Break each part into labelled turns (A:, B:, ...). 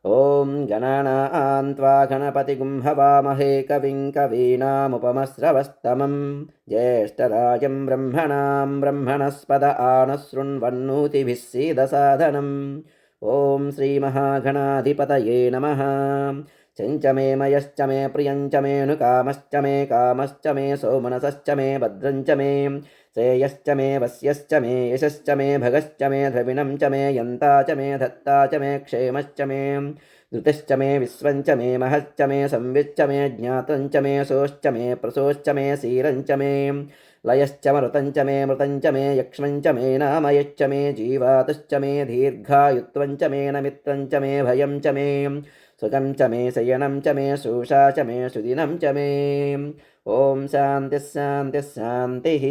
A: ॐ गणानां त्वा गणपतिगुं हवामहे कविं कवीनामुपमस्रवस्तमं ज्येष्ठराजं ब्रह्मणां ब्रह्मणस्पद आनशृण्वन्नोतिभिः सीदसादनम् ॐ श्रीमहागणाधिपतये नमः। चञ्च मे मयश्च मे प्रियञ्च मे नुकामश्च मे कामश्च मे सोमनसश्च मे भद्रञ्च मे श्रेयश्च मे वस्यश्च मे यशश्च मे भगश्च मे द्रविणं च मे यन्ता च मे धत्ता च मे क्षेमश्च मे धृतिश्च मे विश्वञ्च मे महश्च मे संविच्च मे ज्ञातञ्च मे सोश्च मे प्रसोश्च मे सीरञ्च मे लयश्च मरुतञ्च मे मृतञ्च मे यक्ष्मञ्च मे नामयश्च मे जीवातश्च मे दीर्घायुत्वञ्च मे नमित्रञ्च मे भयं च मे सुखं च मे शयनं च मे शोषा च मे सुदिनं च मे। ॐ शान्तिः शान्तिः शान्तिः।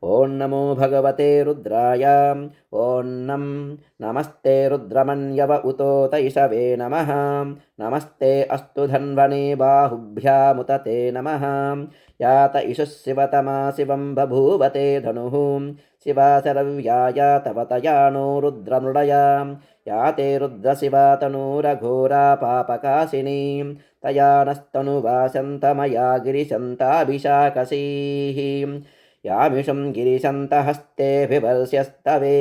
A: ॐ नमो भगवते रुद्राय। ॐ नमस्ते रुद्रमन्यव उतोतैषवे नमः। नमस्ते अस्तु धन्वने बाहुभ्यामुत ते नमः। यात इषुः शिवतमा शिवं बभूवते धनुः शिवा शरव्याय तव तया नो रुद्रमृडया या ते रुद्रशिवा तनूरघोरा पापकाशिनी तया नस्तनुवासन्तमया गिरिशन्ताभिशाकसीः यामिषं गिरिशन्तहस्ते विवर्ष्यस्तवे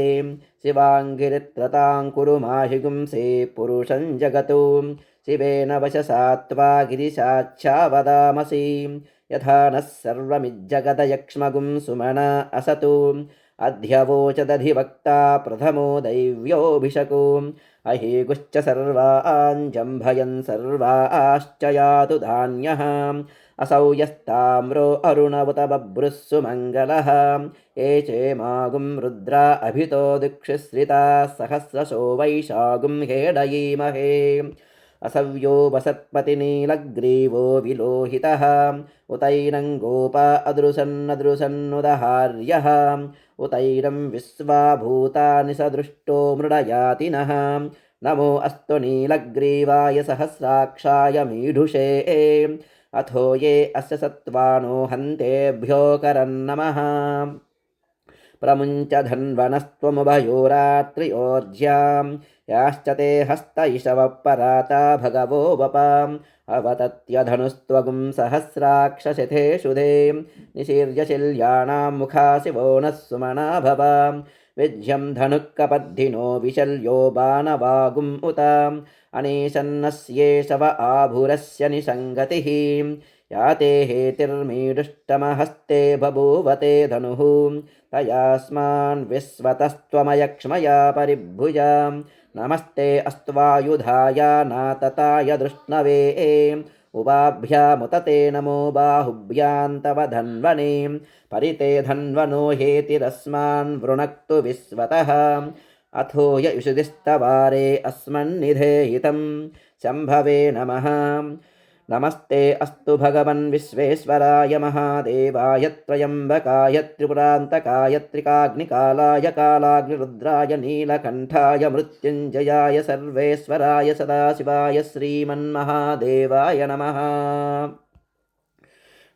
A: शिवाङ्गिरित्रतां कुरु माहिगुंसे पुरुषं जगतो शिवेन वशसा त्वा गिरिशाच्छा वदामसि यथा नः सर्वमिज्जगदयक्ष्मगुं सुमना असतु अध्यवोचदधिवक्ता प्रथमो दैव्योऽभिषको अहीगुश्च सर्वान् जम्भयन् सर्वाश्च यातु धान्यः असौ यस्ताम्रो अरुणवुत बभ्रुः सुमङ्गलः ये चेमागुं रुद्रा अभितो दिक्षिश्रिता सहस्रशो वैशागुं हेडयीमहे असव्यो वसत्पतिनीलग्रीवो विलोहितः उतैनं गोपा अदृशन्नदृशन्नुदहार्यः उतैनं विश्वा भूतानि सदृष्टो मृडयातिनः नमो अस्तु नीलग्रीवाय सहस्राक्षाय मीढुषे अथो ये अस्य सत्त्वानो हन्तेभ्यो करन्नमः प्रमुञ्च धन्वनस्त्वमुभयोरात्रियोर्ज्यां याश्च ते हस्त इषवः पराता भगवो वपाम् अवतत्यधनुस्त्वगुं सहस्राक्षशथे शुधे निशीर्य शिल्याणां मुखा शिवो नः सुमना भवाम् विज्यं धनुःकपद्धिनो विशल्यो बाणवागुम् उताम् अनेशन्नस्येषव आभुरस्य निसङ्गतिः याते हेतिर्मीडुष्टमहस्ते बभूवते धनुः तयास्मान् विश्वतस्त्वमयक्ष्मया परिभुजां नमस्ते अस्त्वायुधाय नातताय धृष्णवे उभाभ्यामुत ते नमो बाहुभ्यां तव धन्वने परिते धन्वनो हेतिरस्मान् वृणक्तु विश्वतः अथो य इषुदिस्तवारे अस्मन्निधेहितं शम्भवे नमः नमस्ते अस्तु भगवन् विश्वेश्वराय महादेवाय त्र्यम्बकाय त्रिपुरान्तकाय त्रिकाग्निकालाय कालाग्निरुद्राय नीलकण्ठाय मृत्युञ्जयाय सर्वेश्वराय सदाशिवाय श्रीमन्महादेवाय नमः।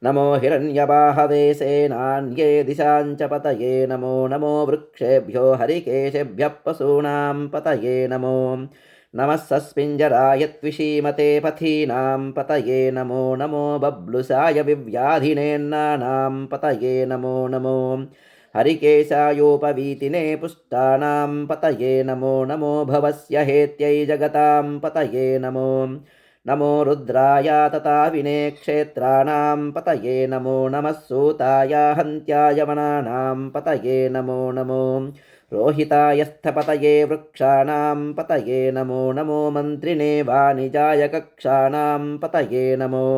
A: नमो हिरण्यबाहवे सेनान्ये दिशाञ्च पतये नमो नमो वृक्षेभ्यो हरिकेशेभ्यः पशूनां पतये नमो नमः सस्पिञ्जराय त्विषीमते पथीनां पतये नमो नमो बब्लुसाय विव्याधिनेन्नानां पतये नमो नमो हरिकेशायोपवीतिने पुष्टानां पतये नमो नमो भवस्य हेत्यै जगतां पतये नमो नमो रुद्राय तताविने क्षेत्राणां पतये नमो नमः सूताय हन्त्याय वनानां पतये नमो नमो रोहिताय स्थपतये वृक्षाणां पतये नमो नमो मन्त्रिणे वाणिजाय कक्षाणां पतये नमो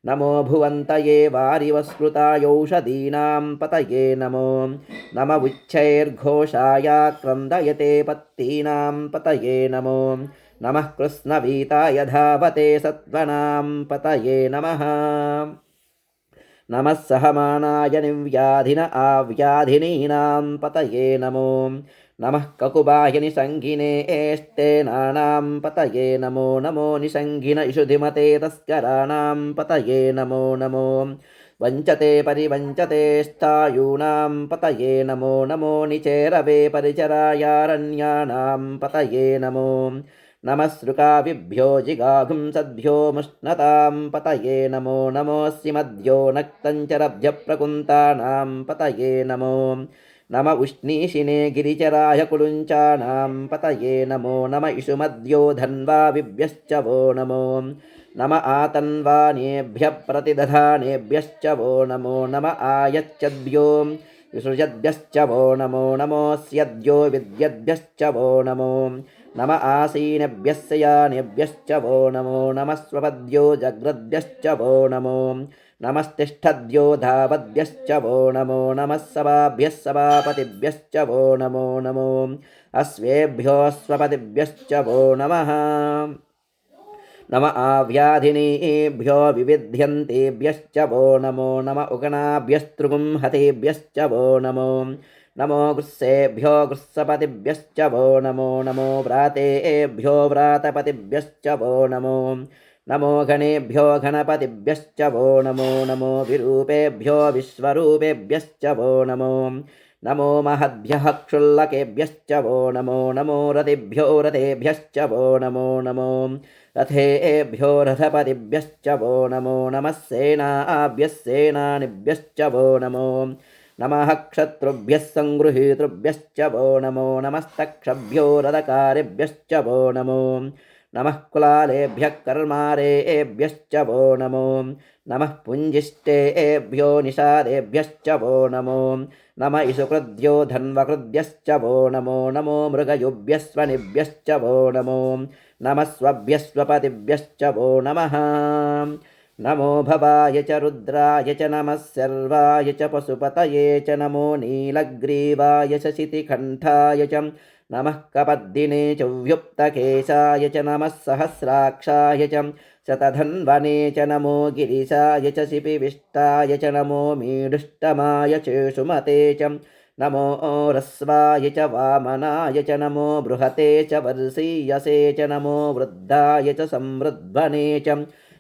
A: नमो भुवन्तये वारिवस्कृतायौषधीनां पतये नमो नम उच्छैर्घोषाय क्रन्दयते पत्तीनां पतये नमो नमः कृष्णवीताय धावते सत्त्वनां पतये नमः नमः सहमानाय निव्याधिन आव्याधिनीनां पतये नमो नमः ककुबाय निसङ्गिने एष्टेनानां पतये नमो नमो निसङ्गिन इषुधिमते तस्कराणां पतये नमो नमो वञ्चते परिवञ्चते स्थायूनां पतये नमो नमो निचेरवे परिचरायारण्यानां पतये नमो नमः सृकाविभ्यो जिगाघुं सद्भ्यो मुष्णतां पतये नमो नमोऽस्ति मद्यो नक्तञ्चरभ्यप्रकुन्तानां पतये नमो नम उष्णीशिने गिरिचराय कुलुञ्चानां पतये नमो नम इषुमद्यो धन्वाविभ्यश्च वो नमो नम आतन्वानेभ्यः प्रतिदधानेभ्यश्च वो नमो नम आयच्छद्भ्यो विसृजद्भ्यश्च वो नमो नमोऽस्यद्यो विद्यद्भ्यश्च वो नमो नम आसीनेभ्यः शयानेभ्यश्च वो नमो नमः स्वपद्यो जग्रद्भ्यश्च वो नमो नमस्तिष्ठद्यो धावद्भ्यश्च वो नमो नमः सभाभ्यः सभापतिभ्यश्च वो नमो नमो अश्वेभ्यो स्वपतिभ्यश्च वो नमः नम आव्याधिनीभ्यो विविध्यन्तेभ्यश्च वो नमो नम उगणाभ्यस्तृगुं हतेभ्यश्च वो नमो नमो गृत्सेभ्यो गृत्सपतिभ्यश्च वो नमो नमो व्रातेभ्यो व्रातपतिभ्यश्च वो नमो नमो गणेभ्यो गणपतिभ्यश्च वो नमो नमो विरूपेभ्यो विश्वरूपेभ्यश्च वो नमो नमो महद्भ्यः क्षुल्लकेभ्यश्च वो नमो नमो रतिभ्यो रथेभ्यश्च वो नमो नमो रथेभ्यो रथपतिभ्यश्च वो नमो नमः सेनाभ्यः सेनानिभ्यश्च वो नमो नमः क्षत्रुभ्यः सङ्गृहीतृभ्यश्च वो नमो नमस्तक्षभ्यो रथकारेभ्यश्च वो नमो नमः कुलालेभ्यः कर्मारेभ्यश्च वो नमो नमः पुञ्जिष्टेभ्यो निषादेभ्यश्च वो नमो नम इषुकृद्यो धन्वकृद्यश्च वो नमो नमो मृगयुभ्यस्वनिभ्यश्च वो नमो नमः स्वभ्यस्वपतिभ्यश्च वो नमः नमो भवाय च रुद्राय च नमः सर्वाय च पशुपतये च नमो नीलग्रीवाय च शितिकण्ठाय च नमः कपद्दिने च व्युक्तकेशाय च नमः सहस्राक्षाय च शतधन्वने च नमो गिरिशाय च शिपिविष्टाय च नमो मीडुष्टमाय च सुमते च नमो रस्वाय च वामनाय च नमो बृहते च वर्षीयसे च नमो वृद्धाय च संवृद्ध्वने च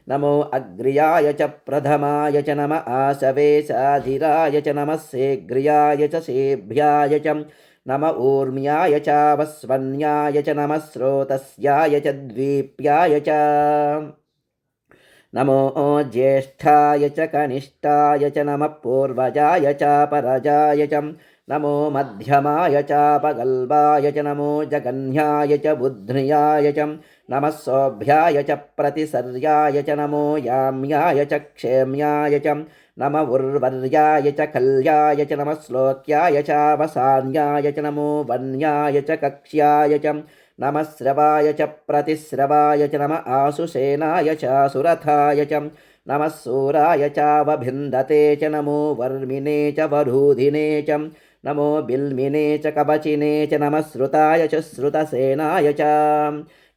A: नमो अग्र्याय च प्रथमाय च नम आशवेशाधिराय च नमः शीघ्र्याय च शेभ्याय च नम ऊर्म्याय चावस्वन्याय च नमः स्रोतस्याय च द्वीप्याय च नमो ज्येष्ठाय च कनिष्ठाय च नमः पूर्वजाय च परजाय च नमो मध्यमाय चापगल्भाय च नमो जगन्याय च बुध्न्याय च नमः सौभ्याय च प्रतिसर्याय च नमो याम्याय च क्षेम्याय च नम उर्वर्याय च कल्याय च नमः श्लोक्याय चावसान्याय च नमो वन्याय च कक्ष्याय च नमः श्रवाय च प्रतिश्रवाय च नम आशुसेनाय च सुरथाय च नमः सूराय चावभिन्दते च नमो वर्मिने च वरूधिने च नमो बिल्मिने च कवचिने च नमः श्रुताय च श्रुतसेनाय च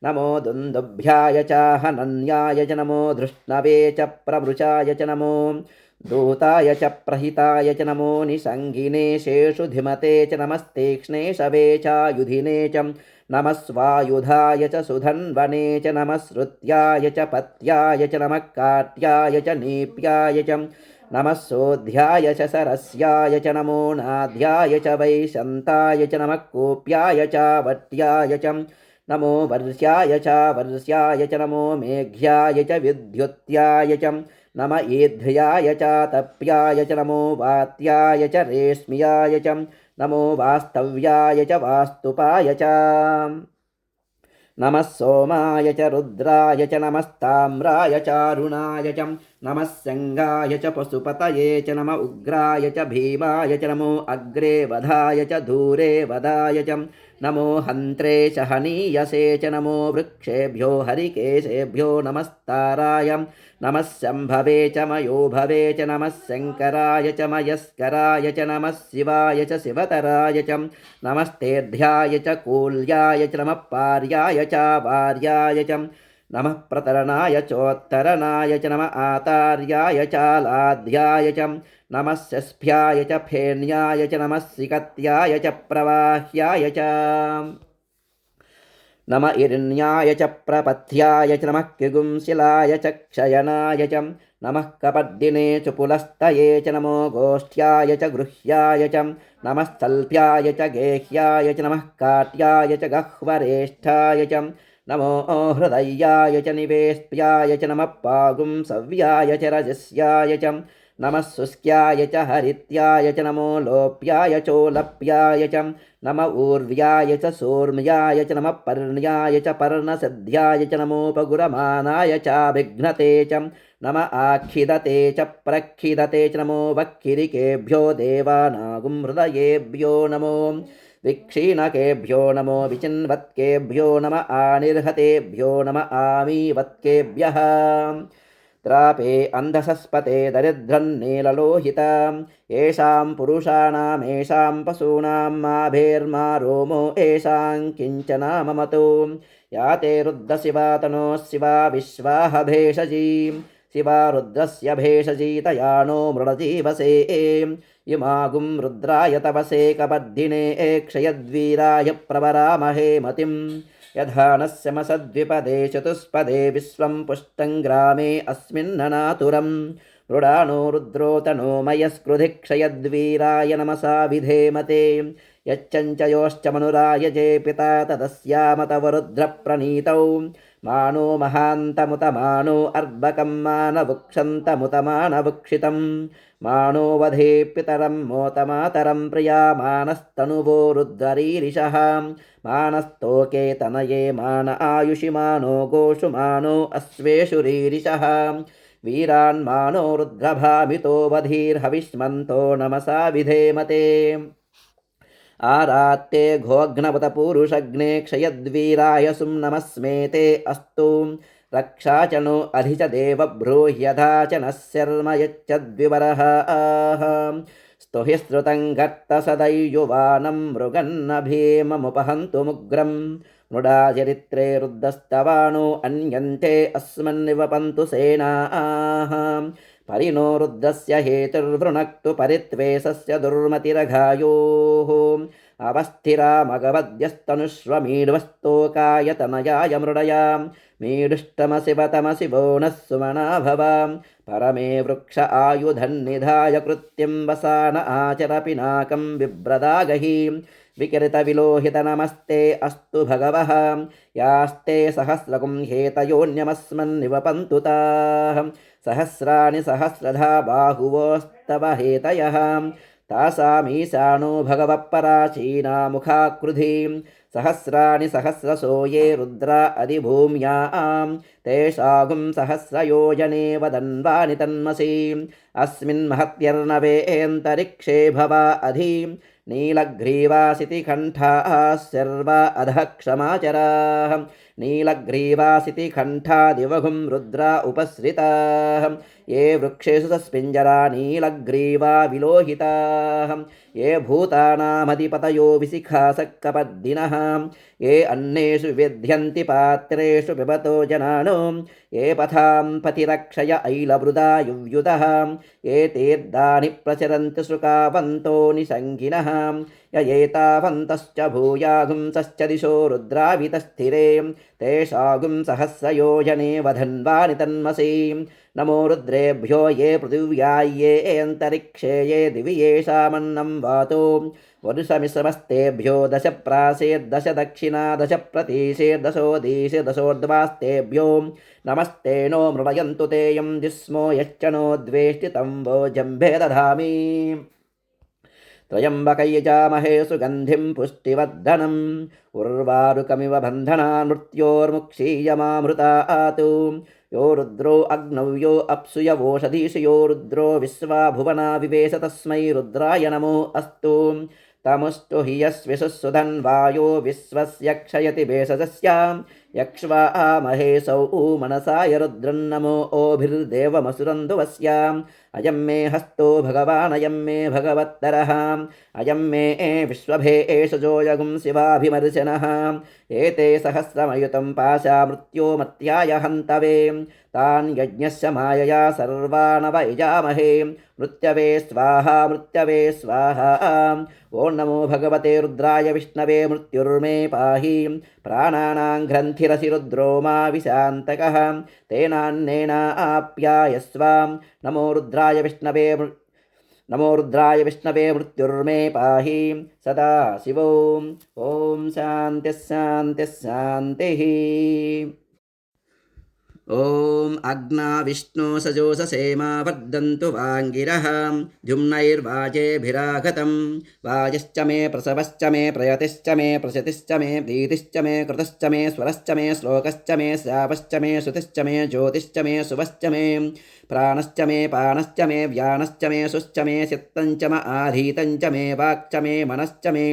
A: नमो दुन्दुभ्याय च हनन्याय च नमो धृष्णवे च प्रवृचाय च नमो दूताय च प्रहिताय च नमो निषङ्गिने शेषुधिमते च नमस्तीक्ष्णे शवे चायुधिने च नमः स्वायुधाय च सुधन्वने च नमः श्रुत्याय च पत्याय च नमः काट्याय च नीप्याय च नमः सोऽध्याय च सरस्याय च नमो नाध्याय च वैशन्ताय च नमः कूप्याय च वट्याय च नमो वर्ष्याय च वर्ष्याय च नमो मेघ्याय च विद्युत्याय च नम ईध्याय च तप्याय च नमो वात्याय च रेश्म्याय च नमो वास्तव्याय च वास्तुपाय च नमः सोमाय च रुद्राय च नमस्ताम्राय चारुणाय च नमः सङ्गाय च पशुपतये च नम उग्राय च भीमाय च नमो अग्रे वधाय च दूरे वधाय च नमो हन्त्रे च हनीयसे च नमो वृक्षेभ्यो हरिकेशेभ्यो नमस्ताराय नमः शम्भवे च मयोभवे च नमः शङ्कराय च मयस्कराय च नमः शिवाय च शिवतराय च नमस्तेऽध्याय च कूल्याय च नमः पार्याय च वार्याय च नमः प्रतरणाय चोत्तरणाय च नमः आतार्याय च लाध्याय च नमः शस्भ्याय च फेन्याय च नमः सिकत्याय च प्रवाह्याय च नम इरण्याय च प्रपथ्याय च नमः किगुंशिलाय च क्षयनाय च नमः कपद्दिने च पुलस्तये च नमो गोष्ठ्याय च गृह्याय च नमः स्थल्प्याय च गेह्याय च नमः काट्याय च गह्वरेष्ठाय च नमो हृदयाय च निवेष्ट्याय च नमः पागुंसव्याय च रजस्याय च नमः शुष्क्याय च हरित्याय च नमो लोप्याय चोलप्याय च नम ऊर्व्याय च सोर्म्याय च नमः पर्ण्याय च पर्णसिद्ध्याय च नमोपगुरमानाय चाभिघ्नते च नम आखिदते च प्रखिदते च नमो वक्किरिकेभ्यो देवानागुं हृदयेभ्यो नमो विक्षीणकेभ्यो नमो विचिन्वत्केभ्यो नम आनिर्हतेभ्यो नम आमीवत्केभ्यः त्रापे अन्धसस्पते दरिद्रन्नीललोहिता येषां पुरुषाणामेषां पशूनां माभेर्मा रोमो येषां किञ्चना ममतो या ते रुद्रशिवा तनोः शिवा विश्वाह भेषजी शिवा रुद्रस्य भेषजीतया नो मृडजीवसे इमागुं रुद्राय तपसे कबद्धिने क्षयद्वीराय प्रवरामहे मतिम् यथा नस्यमसद्विपदे चतुष्पदे विश्वं पुष्टं ग्रामे अस्मिन्ननातुरं मृडानो रुद्रोतनो मयस्कृधिक्षयद्वीराय नमसा विधेमते यच्चञ्चयोश्च मनुरायजे पिता तदस्यामतवरुद्रप्रणीतौ मानो महान्तमुतमानो अर्भकं मानवुक्षन्तमुतमानवुक्षितं मानो वधे पितरं मोतमातरं प्रियामानस्तनुवो रुद्ररीरिषः मानस्तोके तनये मान आयुषि मानो गोषु मानो अश्वेषु रीरिषः वीरान्मानो रुद्रभामितो वधीर्हविष्मन्तो नमसा विधेमते आरात्ते घोघ्नवतपूरुषग्ने क्षयद्वीराय सुं नमस्मेते अस्तु रक्षा च नो अधि च देवभ्रूह्यधा च नः शर्म यच्चद्विवरः स्तुहि श्रुतं गर्तसदैयुवानं मृगन्न भीममुपहन्तुमुग्रं मृडाचरित्रे रुद्रस्तवानो अन्यन्ते अस्मन्निवपन्तु सेनाः परिणो रुद्रस्य हेतुर्वृणक्तु परित्वेषस्य दुर्मतिरघायोः अवस्थिरा मगवद्यस्तनुष्वमीड्वस्तोकाय तनयाय मृडया मीडुष्टमशिवतमसि वो नः सुमना भवां परमे वृक्ष आयुधन्निधाय कृत्यं वसान आचर पिनाकं बिभ्रदागहि विकृतविलोहितनमस्ते अस्तु भगवः यास्ते सहस्रगुं हेतयोन्यमस्मन्निवपन्तु ताः सहस्राणि सहस्रधा बाहुवोस्तव हेतयः तासामीशानो भगवत्पराचीनामुखाकृधिं सहस्राणि सहस्रशो ये रुद्रा अधिभूम्यां तेषागुं सहस्रयोजने वदन्वानि तन्मसि अस्मिन् महत्यर्णवेऽन्तरिक्षे भवा अधि नीलग्रीवासिति कण्ठाः सर्वा अधः क्षमाचराः नीलग्रीवासिति कण्ठादिवघुं रुद्रा उपसृताः ये वृक्षेषु सस्पिञ्जरा नीलग्रीवा विलोहिताः ये भूतानामधिपतयो विशिखासक्कपद्दिनः ये अन्नेषु विध्यन्ति पात्रेषु पिबतो जनानो ये पथां पतिरक्षय ऐलवृदा युव्युतः ये तीर्दानि प्रचरन्ति शुकावन्तो निषङ्गिनः ययेतावन्तश्च भूयागुंसश्च दिशो रुद्रावितस्थिरे तेषागुं सहस्रयोजने वधन्वानि तन्मसि नमो रुद्रेभ्यो ये पृथिव्या ये अन्तरिक्षे ये दिवि येषामन्नं वातो वरुषमिश्रमस्तेभ्यो दश प्रासेर्दश दक्षिणा दश प्रतीशेर्दशोदीशे दशोर्ध्वास्तेभ्यो नमस्ते नो मृडयन्तु तेयं जिस्मो यश्च नो द्वेष्टितं वो जम्भे दधामि त्र्यम्बकयजामहे सुगन्धिं पुष्टिवर्धनम् उर्वारुकमिव बन्धनान् मृत्योर्मुक्षीयमामृतात् यो रुद्रो अग्नौ यो अप्सु यवोषधीषु यो रुद्रो विश्वा भुवना विवेश तस्मै रुद्राय नमो अस्तु तमुष्टु हि यस्विषुसुधन्वायो विश्वस्य क्षयति भेषजस्यां यक्ष्वा महेशौ मनसाय रुद्रन्नमो ओभिर्देवमसुरन्धुवस्याम् अयं मे हस्तो भगवान् अयं मे भगवत्तरः अयं मे विश्वभे एषजो यगुं शिवाभिमर्शनः एते सहस्रमयुतं पाशा मृत्यो मत्याय हन्तवे तान् यज्ञस्य मायया सर्वानवयजामहे मृत्यवे स्वाहा मृत्यवे स्वाहा। ओं नमो भगवते रुद्राय विष्णवे मृत्युर्मे पाहि प्राणानां ग्रन्थिरसिरुद्रो मा विशान्तकः तेनान्नेन आप्यायस्व। नमो रुद्राय विष्णवे मृत्युर्मे पाहि सदा शिवो। ॐ शान्तिः शान्तिः शान्तिः। ॐ अग्ना विष्णो सजोषसेमा वर्धन्तु वाङ्गिरः द्युम्नैर्वाजेभिरागतं वाजश्च मे प्रसवश्च मे प्रयतिश्च मे प्रसतिश्च मे प्रीतिश्च मे कृतश्च मे स्वरश्च मे श्लोकश्च मे श्रावश्च मे श्रुतिश्च मे ज्योतिश्च मे शुभश्च मे प्राणश्च मे पानश्च मे व्यानश्च मे सुश्च मे चित्तञ्च म आधीतञ्च मे वाक्च मे मनश्च मे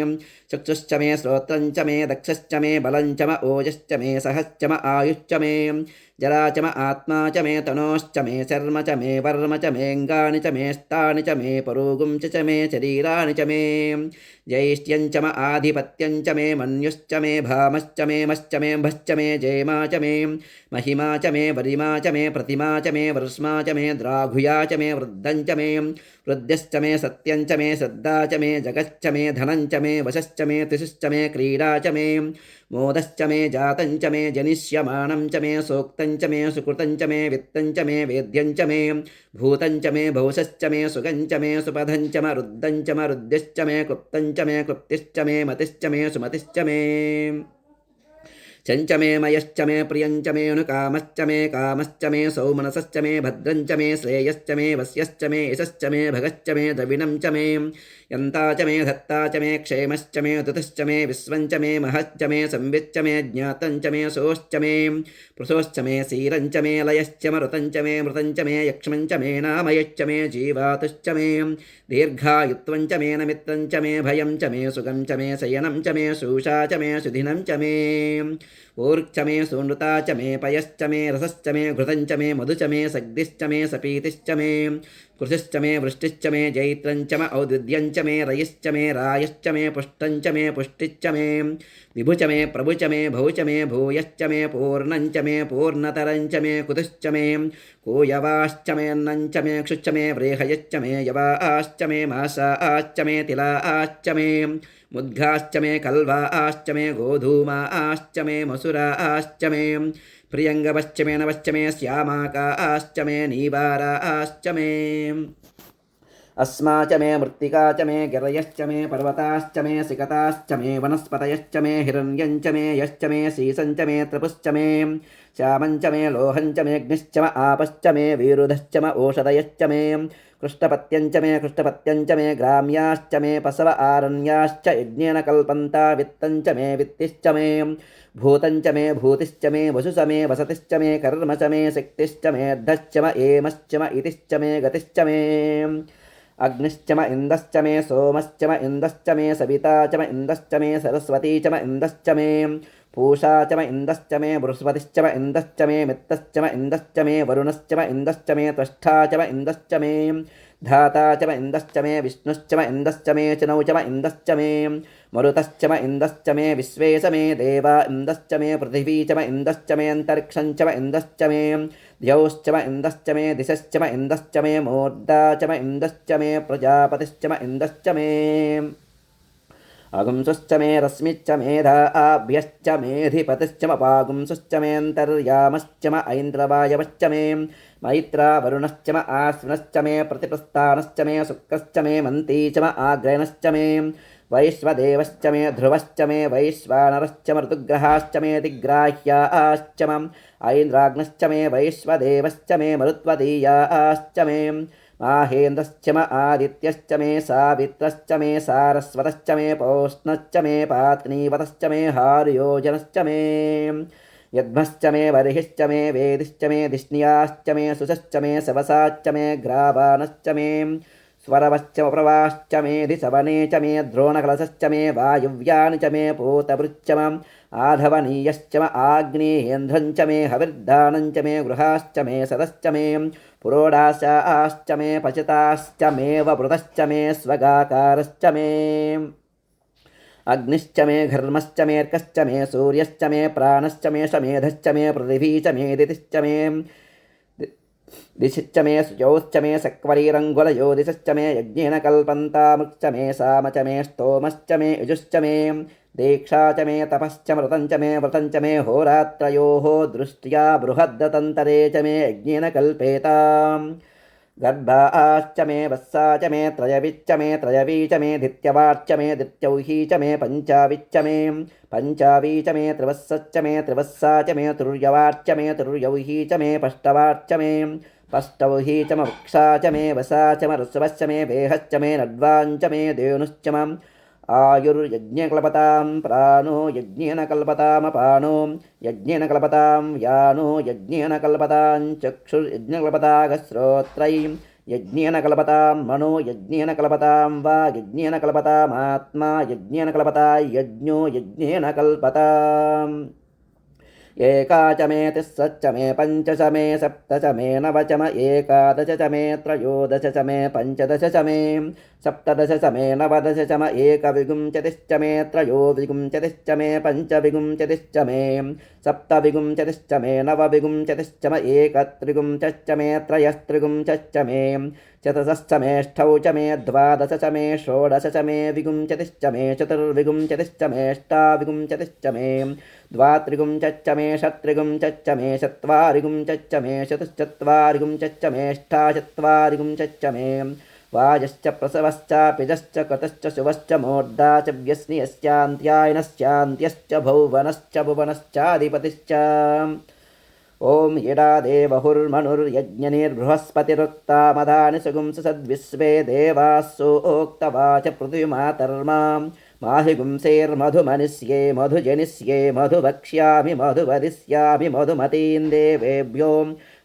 A: चक्षुश्च मे श्रोत्रञ्च मे दक्षश्च मे बलञ्च म ओजश्च मे सहश्च म आयुश्च मे जरा च म आत्मा च मे तनोश्च मे शर्म च मे वर्म च मेऽङ्गानि च मे स्थानि च मे परोगुं च मे शरीराणि च मे जैष्ट्यञ्च म आधिपत्यञ्च मे मन्युश्च मे भामश्च मे मश्च मे भश्च मे जयमा च मे महिमा च मे वरिमा च मे प्रतिमा च मे वर्ष्मा च मे द्राघुया च मे वृद्धञ्च मे वृद्ध्यश्च मे सत्यञ्च मे श्रद्धा च मे जगच्च मे धनञ्च मे वशश्च मे तिषुश्च मे क्रीडा च मे मोदश्च मे जातञ्च मे जनिष्यमाणं च मे सोक्तञ्च मे सुकृतञ्च मे वित्तञ्च मे वेद्यञ्च मे भूतञ्च मे भौषश्च मे सुगञ्च मे सुपधञ्च म रुद्धञ्च म रुद्धिश्च मे क्लुप्तञ्च मे क्लुप्तिश्च मे मतिश्च मे सुमतिश्च मे चञ्च मे मयश्च मे प्रियञ्च मे अनुकामश्च मे कामश्च मे सौमनसश्च मे भद्रञ्च मे श्रेयश्च मे वस्यश्च मे यशश्च मे भगश्च मे द्रविणं च मे यन्ता च मे धत्ता च मे क्षेमश्च मे तुतश्च मे विश्वञ्च मे महश्च मे संविच्च मे ज्ञातञ्च मे सोश्च मे पृथोश्च मे सीरञ्च मे लयश्च मरुतञ्च मे मृतञ्च मे यक्ष्मञ्च मे नामयश्च मे जीवातुश्च मे दीर्घायुत्वञ्च मे नमित्रञ्च मे भयं च मे सुगं च मे शयनं च मे शूषा च मे सुधिनं च मे ऊर्च मे सूनृता च मे पयश्च मे रसश्च मे घृतञ्च मे मधु च मे सग्दिश्च मे सपीतिश्च मे कृषिश्च मे वृष्टिश्च मे जैत्रञ्च म औदिद्यञ्च मे रयिश्च मे रायश्च मे पुष्टञ्च मे पुष्टिश्च मे विभुच मे प्रभुच मे भौच मे भूयश्च मे पूर्णञ्च मे पूर्णतरञ्च मे कुतुश्च मे कूयवाश्च मे अन्नञ्च मे क्षुच्च मे व्रेहयश्च मे यवाश्च मे मासाश्च मे तिलाश्च मे मुद्गाश्च मे कल्वाश्च मे गोधूमाश्च मे मसुराश्च मे प्रियङ्गवश्च मे नवश्च मे श्यामाकाश्च मे नीवाराश्च मे अस्मा च मे मृत्तिका च मे गिरयश्च मे पर्वताश्च मे सिकताश्च मे वनस्पतयश्च मे हिरण्यञ्च मे यश्च मे शीसञ्च मे त्रपुश्च मे श्यामञ्च मे लोहञ्च मे अग्निश्च म आपश्च मे विरुधश्च म ओषधयश्च मे कृष्णपत्यञ्च मे ग्राम्याश्च मे पशव आरण्याश्च यज्ञेन कल्पन्ता वित्तञ्च मे वित्तिश्च मे भूतञ्च मे भूतिश्च मे वसुस मे वसतिश्च मे कर्म च मे शक्तिश्च मे अद्धश्च म एमश्च म इतिश्च मे गतिश्च मे अग्निश्च म इन्दश्च मे सोमश्च म इन्दश्च मे सविता च म इन्दश्च मे सरस्वती च म इन्दश्च मे पूषा च म इन्दश्च मे बृहस्पतिश्च म इन्दश्च मे मित्तश्च म इन्दश्च मे वरुणश्च म इन्दश्च मे त्वष्ठा च म इन्दश्च मे धाता च म इन्दश्च मे विष्णुश्च म इन्दश्च मे चिनौ च म इन्दश्च मे मरुतश्च म इन्दश्च मे विश्वे च मे देवा इन्दश्च मे पृथिवी च म इन्दश्च मे अन्तरिक्षञ्च म इन्दश्च मे द्यौश्च म इन्दश्च मे दिशश्च म इन्दश्च मे मूर्धा च म इन्दश्च मे प्रजापतिश्च म इन्दश्च मे अगुंसुश्च मे रश्मिश्च मेधाभ्यश्च मेधिपतिश्च म पागुंसुश्च मेऽन्तर्यामश्च म ऐन्द्रवायवश्च मे मैत्रा वरुणश्च म आश्विनश्च मे प्रतिप्रस्थानश्च मे शुक्रश्च मे मन्ती च म आग्रयणश्च मे वैश्वदेवश्च मे ध्रुवश्च मे वैश्वानरश्च म ऋतुग्रहाश्च मे दिग्राह्याश्च म ऐन्द्राग्नश्च मे वैश्वदेवश्च मे मरुत्वदीयाश्च मे माहेन्द्रश्च म आदित्यश्च मे सावित्रश्च मे सारस्वतश्च मे पौष्णश्च मे पात्नीवतश्च मे हार्योजनश्च मे यद्मश्च मे बर्हिश्च मे वेदिश्च मे धिष्ण्याश्च मे सुषश्च मे सवसाश्च मे ग्रावानश्च मे स्वरवश्च प्रवाश्च मे धिसवने च मे द्रोणकलशश्च मे वायुव्यानि च मे पूतवृच्च म आधवनीयश्च म आग्नेयेन्द्रञ्च मे हविर्दानञ्च मे गृहाश्च मे सदश्च मे पुरोडाशाश्च मे पचिताश्च मे वृतश्च मे स्वगाकारश्च मे अग्निश्च मे घर्मश्च मेऽर्कश्च मे सूर्यश्च मे प्राणश्च मे शमेधश्च मे पृथिवी च मे दितिश्च मे दिशिश्च मे सुजोश्च मे सक्वरीरङ्गुलयो दिशश्च मे यज्ञेन कल्पन्तामृश्च मे सामच मे स्तोमश्च मे युजुश्च मे दीक्षा च मे तपश्च मृतं च मे होरात्रयोः दृष्ट्या बृहद्दतन्तरे च मे यज्ञेन कल्पेताम् गर्भाश्च मे वत्सा च मे त्रयविच्च मे त्रयवी च मे धित्यवाच्च मे दित्यौही च मे पञ्चाविच्च मे पञ्चावी च मे त्रिवत्सच्च मे त्रिवत्सा च मे तुर्यवाच्च मे तुर्यौही च मे पष्टवाच्च मे पष्टौही च म वृक्षा च मे वसा च म ऋस्वश्च मे वेहश्च मे नड्वाञ्च मे धेनुश्च मम आयुर्यज्ञकल्पतां प्राणो यज्ञेन कल्पतामपानो यज्ञेन कल्पतां यानो यज्ञेन कल्पतां चक्षुर्यज्ञकल्पतागश्रोत्रै यज्ञेन कल्पतां मनो यज्ञेन कल्पतां वा यज्ञेन कल्पतामात्मा यज्ञेन कल्पता यज्ञो यज्ञेन कल्पताम् एका च मे तिस्सच्च मे पञ्च च मे सप्त च मे नव च म एकादश च मे त्रयोदश च मे पञ्चदश च मे सप्तदश च मे नवदश च म एकविंशतिश्च मे त्रयोविंशतिश्च मे पञ्चविंशतिश्च मे सप्तविंशतिश्च मे नवविंशतिश्च म एकत्रिंशच्च मे त्रयस्त्रिंशच्च मे चतुर्दश्च मेष्ठौ च मे द्वादश च मे षोडश च मे विंशतिश्च मे चतुर्विंशतिश्च मेष्टाविंशतिश्च मे द्वात्रिंशच्च मे षट्त्रिंशच्च मे चत्वारिंशच्च मे चतुश्चत्वारिंशच्च मेष्ठाचत्वारिंशच्च मे वाजश्च प्रसवश्चापिजश्च कतश्च शुभश्च मोर्धा च व्यस्नियश्चान्त्यायनश्चान्त्यश्च भुवनश्च भुवनश्चाधिपतिश्च ॐ यदा देवहुर्मनुर्यज्ञनिर्बृहस्पतिरुक्तामदानि सुगुंसु सद्विश्वे देवाः सोक्तवाच पृथिवीमातर्माम् माहिगुंसेर्मधुमनिष्ये मधुजनिष्ये मधुवक्ष्यामि मधुवदिष्यामि मधुमतीं देवेभ्यो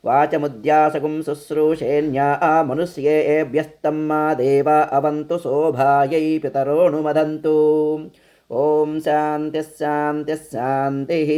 A: वाचमुद्यासगुं शुश्रूषेण्या मनुष्येभ्यस्तं मा देवा अवन्तु शोभायै पितरोऽनुमदन्तु ॐ शान्तिः शान्तिः शान्तिः।